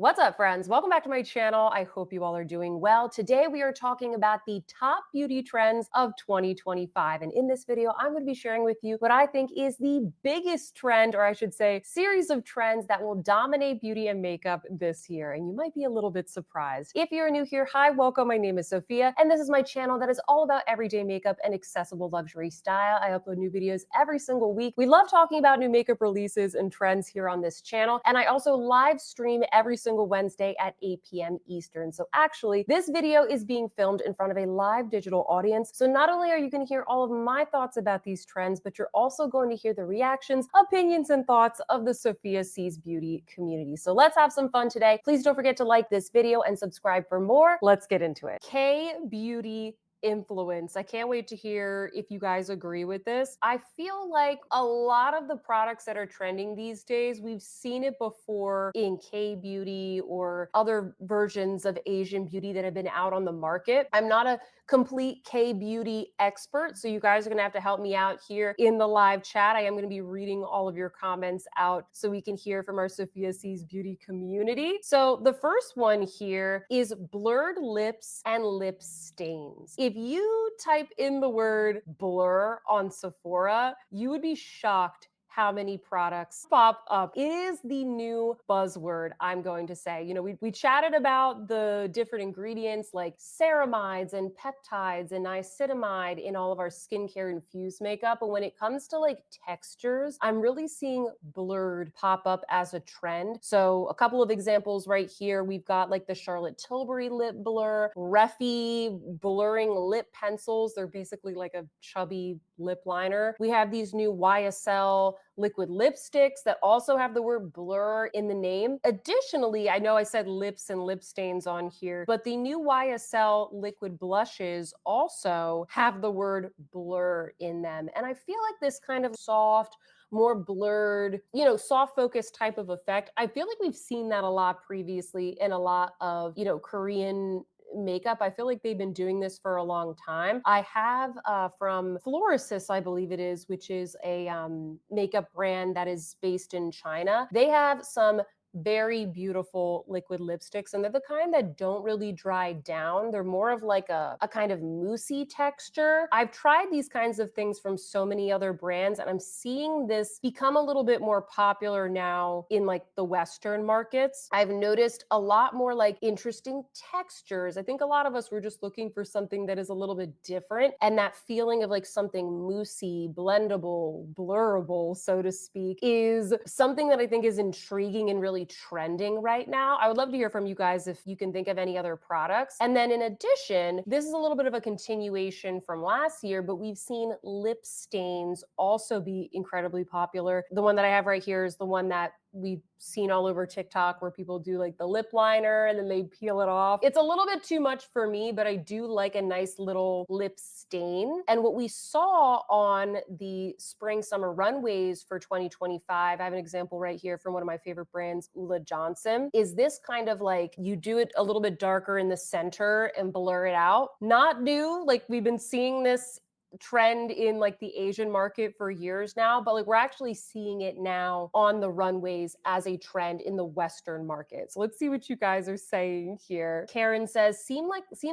What's up, friends? Welcome back to my channel. I hope you all are doing well. Today we are talking about the top beauty trends of 2025. And in this video, I'm going to be sharing with you what I think is the biggest trend, or I should say, series of trends that will dominate beauty and makeup this year. And you might be a little bit surprised. If you're new here, hi, welcome. My name is Sophia, and this is my channel that is all about everyday makeup and accessible luxury style. I upload new videos every single week. We love talking about new makeup releases and trends here on this channel. And I also live stream every single Wednesday at 8 p.m. Eastern. So actually, this video is being filmed in front of a live digital audience. So not only are you going to hear all of my thoughts about these trends, but you're also going to hear the reactions, opinions, and thoughts of the Sophia Sees Beauty community. So let's have some fun today. Please don't forget to like this video and subscribe for more. Let's get into it. K-beauty influence. I can't wait to hear if you guys agree with this. I feel like a lot of the products that are trending these days, we've seen it before in K-beauty or other versions of Asian beauty that have been out on the market. I'm not a complete K-beauty expert, so you guys are gonna have to help me out here in the live chat. I am gonna be reading all of your comments out so we can hear from our Sophia Sees Beauty community. So the first one here is blurred lips and lip stains. If you type in the word blur on Sephora, you would be shocked how many products pop up. It is the new buzzword, I'm going to say. You know, we chatted about the different ingredients like ceramides and peptides and niacinamide in all of our skincare infused makeup. But when it comes to like textures, I'm really seeing blurred pop up as a trend. So a couple of examples right here. We've got like the Charlotte Tilbury lip blur, Refi blurring lip pencils. They're basically like a chubby lip liner. We have these new YSL liquid lipsticks that also have the word blur in the name. Additionally, I know I said lips and lip stains on here, but the new YSL liquid blushes also have the word blur in them. And I feel like this kind of soft, more blurred, you know, soft focus type of effect, I feel like we've seen that a lot previously in a lot of, you know, Korean makeup. I feel like they've been doing this for a long time. I have from Florasis, I believe it is, which is a makeup brand that is based in China. They have some very beautiful liquid lipsticks, and they're the kind that don't really dry down. They're more of like a kind of moussey texture. I've tried these kinds of things from so many other brands, and I'm seeing this become a little bit more popular now in like the Western markets. I've noticed a lot more like interesting textures. I think a lot of us were just looking for something that is a little bit different, and that feeling of like something moussey, blendable, blurrable, so to speak, is something that I think is intriguing and really trending right now. I would love to hear from you guys if you can think of any other products. And then in addition, this is a little bit of a continuation from last year, but we've seen lip stains also be incredibly popular. The one that I have right here is the one that we've seen all over TikTok where people do like the lip liner and then they peel it off. It's a little bit too much for me, but I do like a nice little lip stain. And what we saw on the spring summer runways for 2025, I have an example right here from one of my favorite brands, Ulla Johnson, is this kind of like you do it a little bit darker in the center and blur it out. Not new, like we've been seeing this trend in like the Asian market for years now, but like we're actually seeing it now on the runways as a trend in the Western market. So let's see what you guys are saying here. Karen says, seems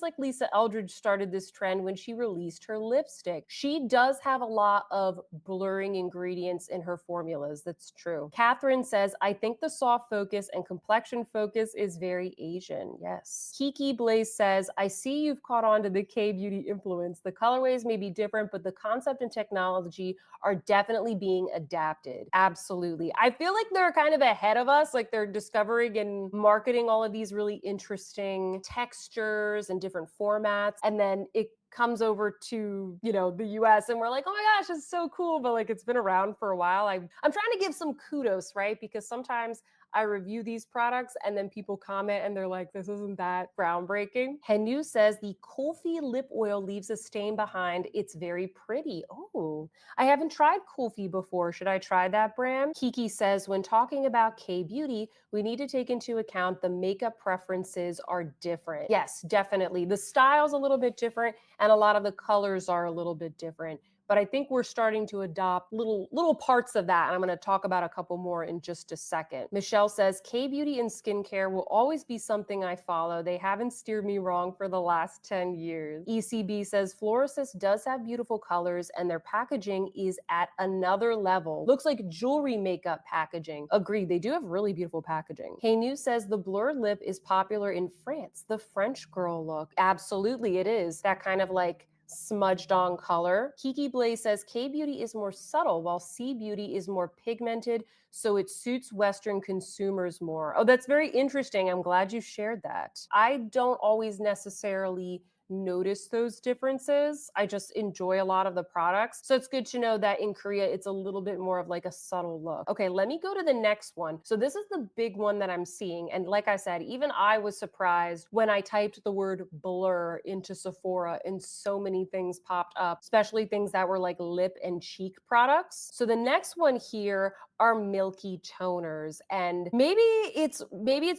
like Lisa Eldridge started this trend when she released her lipstick. She does have a lot of blurring ingredients in her formulas. That's true. Catherine says, I think the soft focus and complexion focus is very Asian. Yes. Kiki Blaze says, I see you've caught on to the K-beauty influence. The colorways may be different, but the concept and technology are definitely being adapted. Absolutely. I feel like they're kind of ahead of us. Like they're discovering and marketing all of these really interesting textures and different formats. And then it comes over to, you know, the US and we're like, oh my gosh, it's so cool. But like, it's been around for a while. I'm trying to give some kudos, right? Because sometimes I review these products and then people comment and they're like, this isn't that groundbreaking. Henu says the Kulfi lip oil leaves a stain behind. It's very pretty. Oh, I haven't tried Kulfi before. Should I try that brand? Kiki says, when talking about K-beauty, we need to take into account the makeup preferences are different. Yes, definitely. The style's a little bit different and a lot of the colors are a little bit different. but I think we're starting to adopt little parts of that. And I'm going to talk about a couple more in just a second. Michelle says, K-beauty and skincare will always be something I follow. They haven't steered me wrong for the last 10 years. ECB says, Florist does have beautiful colors and their packaging is at another level. Looks like jewelry makeup packaging. Agreed, they do have really beautiful packaging. Hey News says, the blur lip is popular in France. The French girl look. Absolutely it is. That kind of like smudged on color. Kiki Blaze says K-beauty is more subtle while C-beauty is more pigmented, so it suits Western consumers more. Oh, that's very interesting. I'm glad you shared that. I don't always necessarily notice those differences. I just enjoy a lot of the products. So it's good to know that in Korea, it's a little bit more of like a subtle look. Okay, let me go to the next one. So this is the big one that I'm seeing. And like I said, even I was surprised when I typed the word blur into Sephora and so many things popped up, especially things that were like lip and cheek products. So the next one here are Milky toners. And maybe it's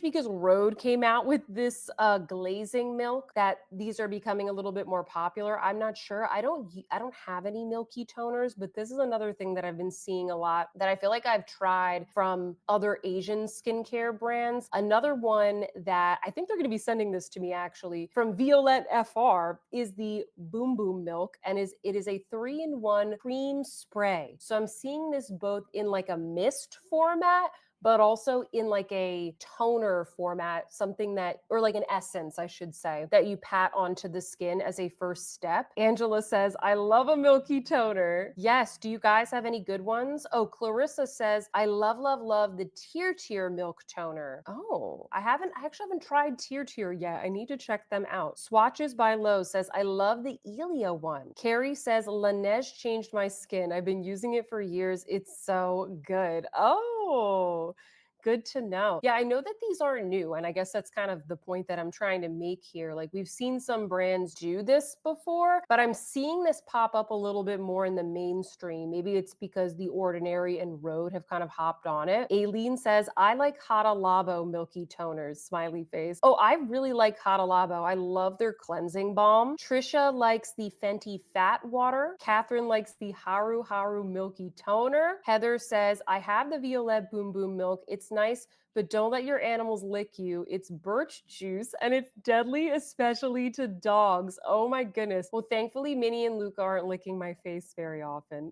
because Rhode came out with this glazing milk that these are becoming a little bit more popular. I'm not sure. I don't have any Milky toners, but this is another thing that I've been seeing a lot that I feel like I've tried from other Asian skincare brands. Another one that I think they're going to be sending this to me actually from Violette FR is the Boom Boom Milk, and it is a 3-in-1 cream spray. So I'm seeing this both in like a mist format, but also in like a toner format, something that, or like an essence, I should say, that you pat onto the skin as a first step. Angela says, I love a Milky toner. Yes, do you guys have any good ones? Oh, Clarissa says, I love, love, love the Tier Milk toner. Oh, I actually haven't tried Tier yet. I need to check them out. Swatches by Lowe's says, I love the Elia one. Carrie says, Laneige changed my skin. I've been using it for years. It's so good. Oh, good to know. Yeah, I know that these are new, and I guess that's kind of the point that I'm trying to make here. Like, we've seen some brands do this before, but I'm seeing this pop up a little bit more in the mainstream. Maybe it's because The Ordinary and Rhode have kind of hopped on it. Aileen says, I like Hada Labo Milky toners, smiley face. Oh, I really like Hada Labo. I love their cleansing balm. Trisha likes the Fenty Fat Water. Catherine likes the Haru Haru Milky toner. Heather says, I have the Violette Boom Boom milk. It's nice, but don't let your animals lick you. It's birch juice and it's deadly, especially to dogs. Oh my goodness. Well, thankfully, Minnie and Luca aren't licking my face very often.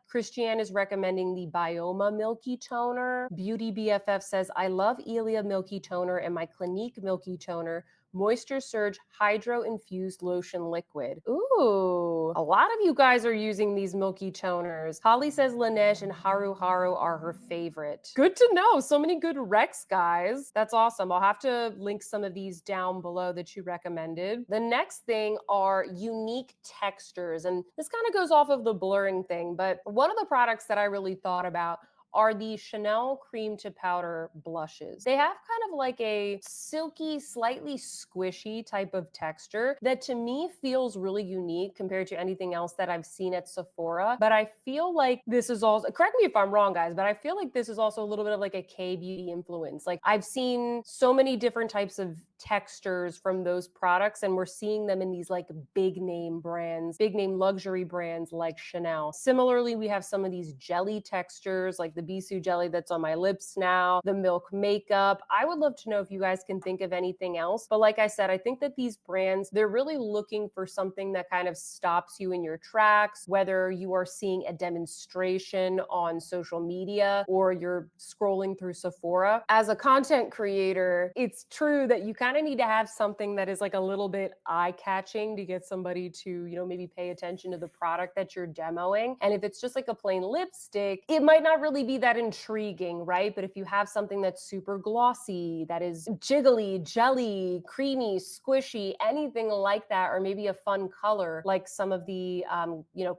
Christiane is recommending the Bioma Milky Toner. Beauty BFF says, I love Elia Milky Toner and my Clinique Milky Toner. Moisture Surge Hydro Infused Lotion Liquid. Ooh, a lot of you guys are using these Milky toners. Holly says Laneige and Haru Haru are her favorite. Good to know. So many good recs, guys. That's awesome. I'll have to link some of these down below that you recommended. The next thing are unique textures. And this kind of goes off of the blurring thing, but one of the products that I really thought about are the Chanel Cream to Powder blushes. They have kind of like a silky, slightly squishy type of texture that to me feels really unique compared to anything else that I've seen at Sephora. But I feel like this is also, correct me if I'm wrong, guys, but I feel like this is also a little bit of like a K-beauty influence. Like, I've seen so many different types of textures from those products, and we're seeing them in these like big name brands, big name luxury brands like Chanel. Similarly, we have some of these jelly textures like the Bisou jelly that's on my lips now, the Milk makeup. I would love to know if you guys can think of anything else. But like I said, I think that these brands, they're really looking for something that kind of stops you in your tracks, whether you are seeing a demonstration on social media or you're scrolling through Sephora. As a content creator, it's true that you kind of need to have something that is like a little bit eye-catching to get somebody to, maybe pay attention to the product that you're demoing. And if it's just like a plain lipstick, it might not really be that intriguing, right? But if you have something that's super glossy, that is jiggly, jelly, creamy, squishy, anything like that, or maybe a fun color, like some of the,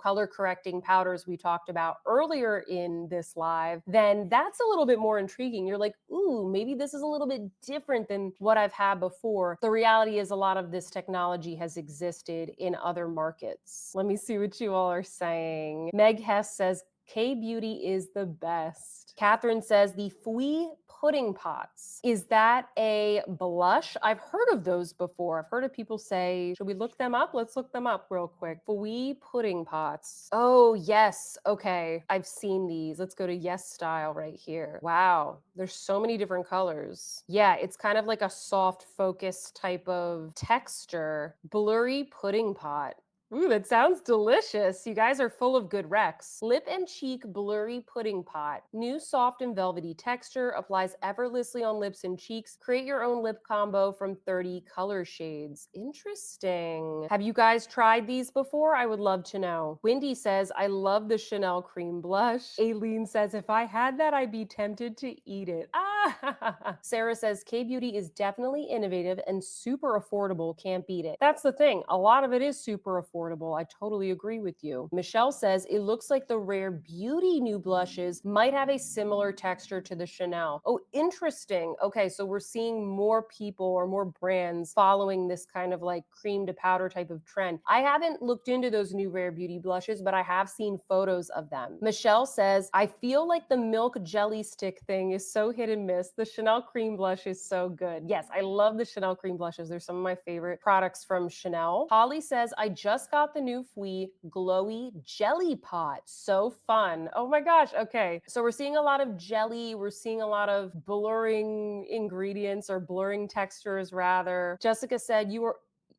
color correcting powders we talked about earlier in this live, then that's a little bit more intriguing. You're like, ooh, maybe this is a little bit different than what I've had before. The reality is a lot of this technology has existed in other markets. Let me see what you all are saying. Meg Hess says, K-beauty is the best. Catherine says the Fui pudding pots. Is that a blush? I've heard of those before. I've heard of people say, should we look them up? Let's look them up real quick. Sweed pudding pots. Oh, yes. Okay. I've seen these. Let's go to Yes Style right here. Wow. There's so many different colors. Yeah, it's kind of like a soft focus type of texture. Blurry pudding pot. Ooh, that sounds delicious. You guys are full of good recs. Lip and cheek blurry pudding pot. New soft and velvety texture, applies effortlessly on lips and cheeks. Create your own lip combo from 30 color shades. Interesting. Have you guys tried these before? I would love to know. Wendy says, I love the Chanel cream blush. Aileen says, if I had that, I'd be tempted to eat it. Ah! Sarah says, K-Beauty is definitely innovative and super affordable. Can't beat it. That's the thing. A lot of it is super affordable. I totally agree with you. Michelle says, it looks like the Rare Beauty new blushes might have a similar texture to the Chanel. Oh, interesting. Okay, so we're seeing more people or more brands following this kind of like cream to powder type of trend. I haven't looked into those new Rare Beauty blushes, but I have seen photos of them. Michelle says, I feel like the milk jelly stick thing is so hit and miss. The Chanel cream blush is so good. Yes, I love the Chanel cream blushes. They're some of my favorite products from Chanel. Holly says, I just got the new Fui Glowy Jelly Pot. So fun. Oh my gosh. Okay. So we're seeing a lot of jelly. We're seeing a lot of blurring ingredients or blurring textures rather. Jessica said,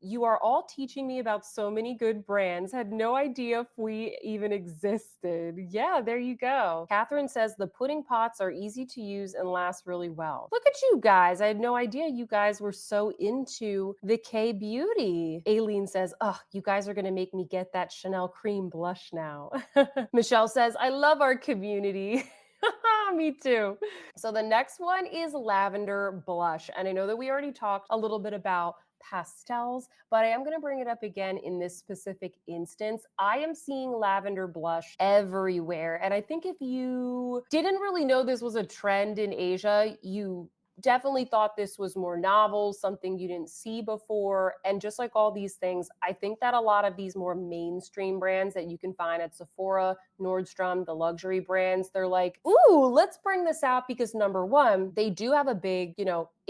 you are all teaching me about so many good brands. Had no idea Fui even existed. Yeah, there you go. Catherine says the pudding pots are easy to use and last really well. Look at you guys. I had no idea you guys were so into the K-Beauty. Aileen says, oh, you guys are going to make me get that Chanel cream blush now. Michelle says, I love our community. Me too. So the next one is lavender blush. And I know that we already talked a little bit about pastels, but I am going to bring it up again in this specific instance. I am seeing lavender blush everywhere. And I think if you didn't really know this was a trend in Asia, you definitely thought this was more novel, something you didn't see before. And just like all these things, I think that a lot of these more mainstream brands that you can find at Sephora, Nordstrom, the luxury brands, they're like, ooh, let's bring this out because number one, they do have a big,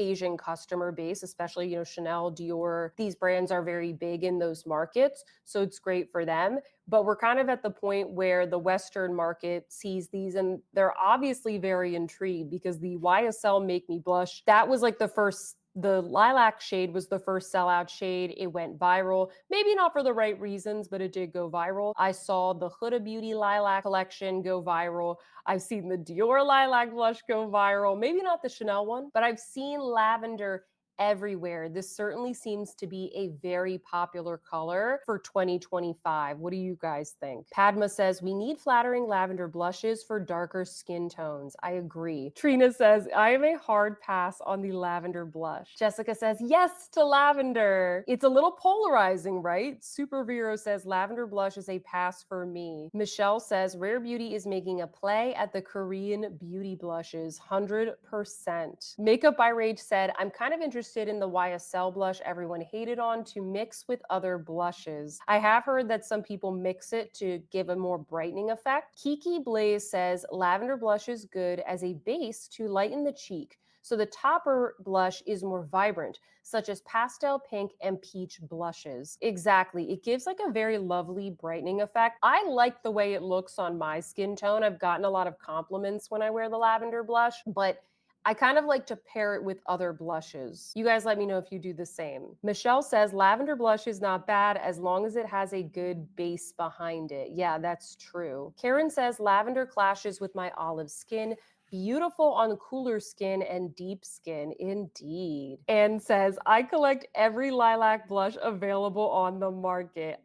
Asian customer base, especially, Chanel, Dior. These brands are very big in those markets. So it's great for them. But we're kind of at the point where the Western market sees these and they're obviously very intrigued because the YSL Make Me Blush, that was like the lilac shade was the first sellout shade. It went viral. Maybe not for the right reasons, but it did go viral. I saw the Huda Beauty lilac collection go viral. I've seen the Dior lilac blush go viral. Maybe not the Chanel one, but I've seen lavender everywhere. This certainly seems to be a very popular color for 2025. What do you guys think? Padma says, we need flattering lavender blushes for darker skin tones. I agree. Trina says, I am a hard pass on the lavender blush. Jessica says, yes to lavender. It's a little polarizing, right? Super Vero says, lavender blush is a pass for me. Michelle says, Rare Beauty is making a play at the Korean beauty blushes, 100%. Makeup by Rage said, I'm kind of interested in the YSL blush everyone hated on to mix with other blushes. I have heard that some people mix it to give a more brightening effect. Kiki Blaze says lavender blush is good as a base to lighten the cheek. So the topper blush is more vibrant, such as pastel pink and peach blushes. Exactly. It gives like a very lovely brightening effect. I like the way it looks on my skin tone. I've gotten a lot of compliments when I wear the lavender blush, but I kind of like to pair it with other blushes. You guys let me know if you do the same. Michelle says lavender blush is not bad as long as it has a good base behind it. Yeah, that's true. Karen says lavender clashes with my olive skin. Beautiful on cooler skin and deep skin, indeed. Anne says, I collect every lilac blush available on the market.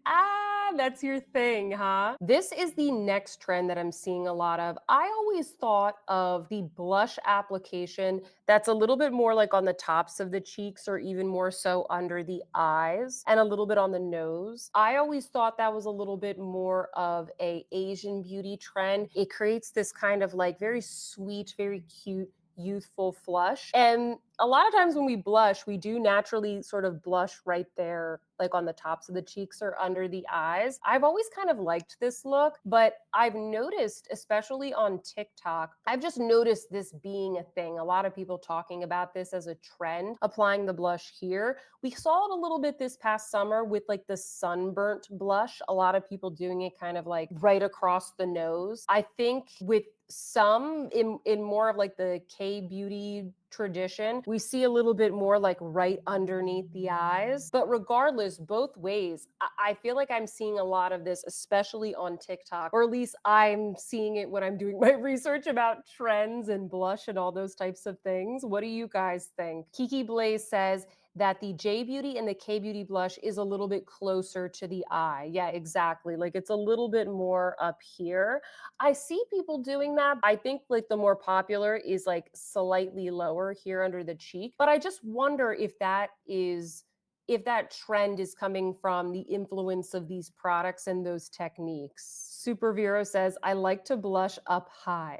That's your thing, huh? This is the next trend that I'm seeing a lot of. I always thought of the blush application that's a little bit more like on the tops of the cheeks or even more so under the eyes and a little bit on the nose. I always thought that was a little bit more of a Asian beauty trend. It creates this kind of like very sweet, very cute youthful flush. And a lot of times when we blush, we do naturally sort of blush right there, like on the tops of the cheeks or under the eyes. I've always kind of liked this look, but I've noticed, especially on TikTok, I've just noticed this being a thing. A lot of people talking about this as a trend, applying the blush here. We saw it a little bit this past summer with like the sunburnt blush. A lot of people doing it kind of like right across the nose. I think with some in more of like the K-beauty tradition, we see a little bit more like right underneath the eyes. But regardless, both ways, I feel like I'm seeing a lot of this, especially on TikTok, or at least I'm seeing it when I'm doing my research about trends and blush and all those types of things. What do you guys think? Kiki Blaze says that the J Beauty and the K Beauty blush is a little bit closer to the eye. Yeah, exactly. Like it's a little bit more up here. I see people doing that. I think like the more popular is like slightly lower here under the cheek, but I just wonder if that trend is coming from the influence of these products and those techniques. Super Vero says, I like to blush up high.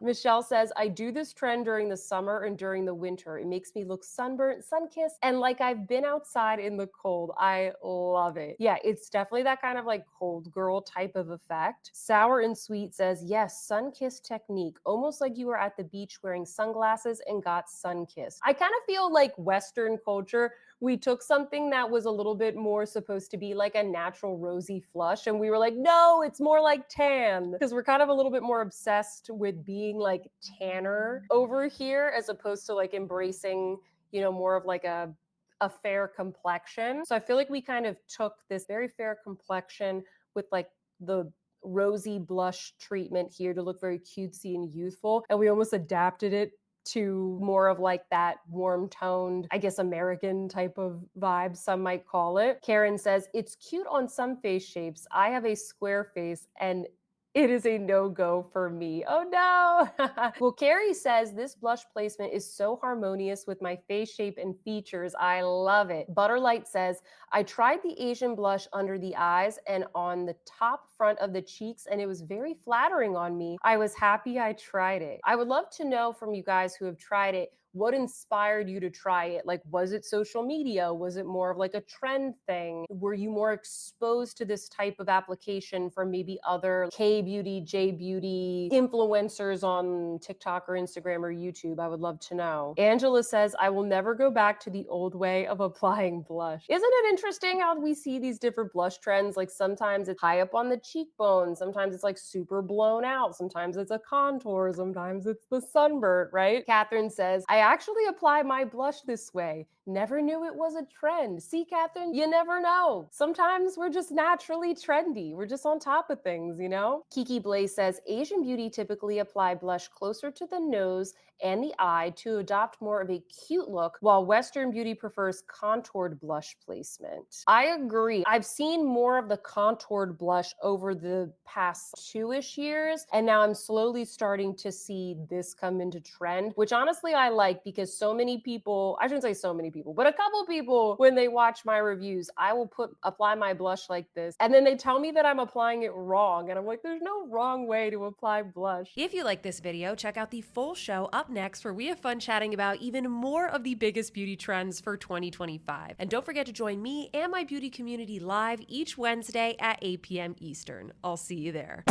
Michelle says, I do this trend during the summer and during the winter. It makes me look sunburnt, sun-kissed, and like I've been outside in the cold. I love it. Yeah, it's definitely that kind of like cold girl type of effect. Sour and Sweet says, yes, sun-kissed technique, almost like you were at the beach wearing sunglasses and got sun-kissed. I kind of feel like Western culture, we took something that was a little bit more supposed to be like a natural rosy flush, and we were like, no, it's more like tan, because we're kind of a little bit more obsessed with being like tanner over here as opposed to like embracing, you know, more of like a fair complexion. So I feel like we kind of took this very fair complexion with like the rosy blush treatment here to look very cutesy and youthful, and we almost adapted it to more of like that warm toned, I guess, American type of vibe, some might call it. Karen says, it's cute on some face shapes. I have a square face and it is a no-go for me. Oh no. Well, Carrie says this blush placement is so harmonious with my face shape and features. I love it. Butterlight says, I tried the Asian blush under the eyes and on the top front of the cheeks, and it was very flattering on me. I was happy I tried it. I would love to know from you guys who have tried it, what inspired you to try it? Like, was it social media? Was it more of like a trend thing? Were you more exposed to this type of application from maybe other K-beauty, J-beauty influencers on TikTok or Instagram or YouTube? I would love to know. Angela says, I will never go back to the old way of applying blush. Isn't it interesting how we see these different blush trends? Like sometimes it's high up on the cheekbone, sometimes it's like super blown out, sometimes it's a contour, sometimes it's the sunburnt, right? Catherine says, I actually apply my blush this way. Never knew it was a trend. See, Catherine, you never know. Sometimes we're just naturally trendy. We're just on top of things, you know? Kiki Blaze says, Asian beauty typically apply blush closer to the nose and the eye to adopt more of a cute look, while Western beauty prefers contoured blush placement. I agree. I've seen more of the contoured blush over the past 2-ish years, and now I'm slowly starting to see this come into trend, which honestly I like, because so many people, I shouldn't say so many people, but a couple people, when they watch my reviews, I will apply my blush like this, and then they tell me that I'm applying it wrong, and I'm like, there's no wrong way to apply blush. If you like this video, check out the full show up next, where we have fun chatting about even more of the biggest beauty trends for 2025. And don't forget to join me and my beauty community live each Wednesday at 8 p.m. Eastern. I'll see you there.